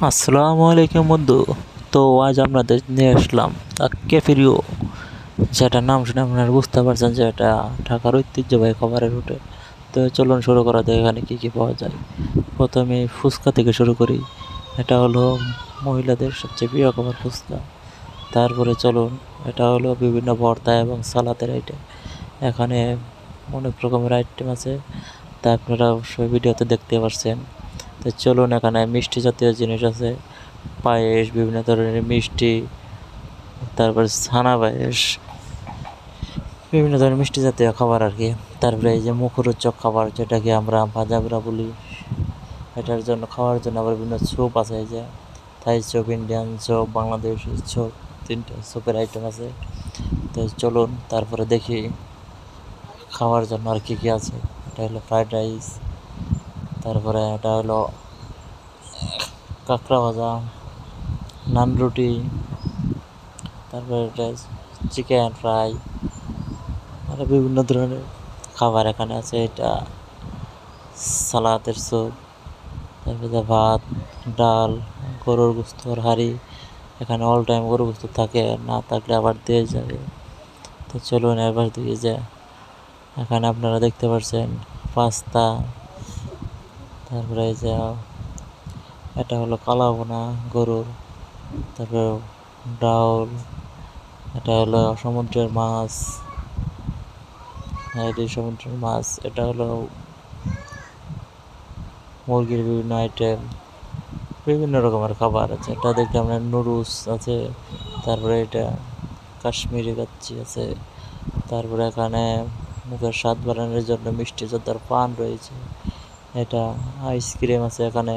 আসসালামু আলাইকুম বন্ধু। তো আজ আপনাদের নিয়ে আসলাম ক্যাফেরিও, যেটা নাম শুনে আপনারা বুঝতে পারছেন যে এটা ঢাকার ঐতিহ্যবাহী খাবারের হোটেল। তো চলুন শুরু করা যায়, এখানে কী কী পাওয়া যায়। প্রথমে ফুচকা থেকে শুরু করি। এটা হলো মহিলাদের সবচেয়ে প্রিয় খাবার ফুচকা। তারপরে চলুন, এটা হলো বিভিন্ন ভর্তা এবং সালাদের আইটেম। এখানে অনেক রকমের আইটেম আছে, তা আপনারা অবশ্যই ভিডিওতে দেখতে পাচ্ছেন। তো চলুন, এখানে মিষ্টি জাতীয় জিনিস আছে, পায়েস, বিভিন্ন ধরনের মিষ্টি, তারপরে ছানা পায়েস, বিভিন্ন ধরনের মিষ্টি জাতীয় খাবার আর কি। তারপরে এই যে মুখরোচক খাবার, যেটাকে আমরা ভাজাবরা বলি, এটার জন্য খাওয়ার জন্য আবার বিভিন্ন স্যুপ আছে। এই যে Thai soup, Indian soup, Bangladeshi soup, তিনটা স্যুপের আইটেম আছে। তো চলুন তারপরে দেখি খাওয়ার জন্য আর কি কি আছে। এটা হলো ফ্রাইড রাইস, তারপরে এটা হলো কাঁকড়া ভাজা, নান রুটি, তারপরে এটা চিকেন ফ্রাই, আরও বিভিন্ন ধরনের খাবার এখানে আছে। এটা সালাদের স্যুপ, তারপরে ভাত, ডাল, গরুর গোস্তর হাঁড়ি। এখানে অল টাইম গরুর গোস্ত থাকে, না থাকলে আবার দিয়ে যাবে। তো চলুন এবার দিয়ে যে এখানে আপনারা দেখতে পাচ্ছেন পাস্তা, তারপরে এই যে এটা হলো কালাভুনা গরুর, তারপরে ডাউল, এটা হলো সমুদ্রের মাছ, এটি সমুদ্রের মাছ, এটা হলো মুরগির বিভিন্ন আইটেম, বিভিন্ন রকমের খাবার আছে। এটা দেখতে আমরা নুডলস আছে, তারপরে এটা কাশ্মীরি কাচ্চি আছে, তারপরে এখানে মুখের স্বাদ বাড়ানোর জন্য মিষ্টি জর্দার পান রয়েছে, এটা আইসক্রিম আছে এখানে,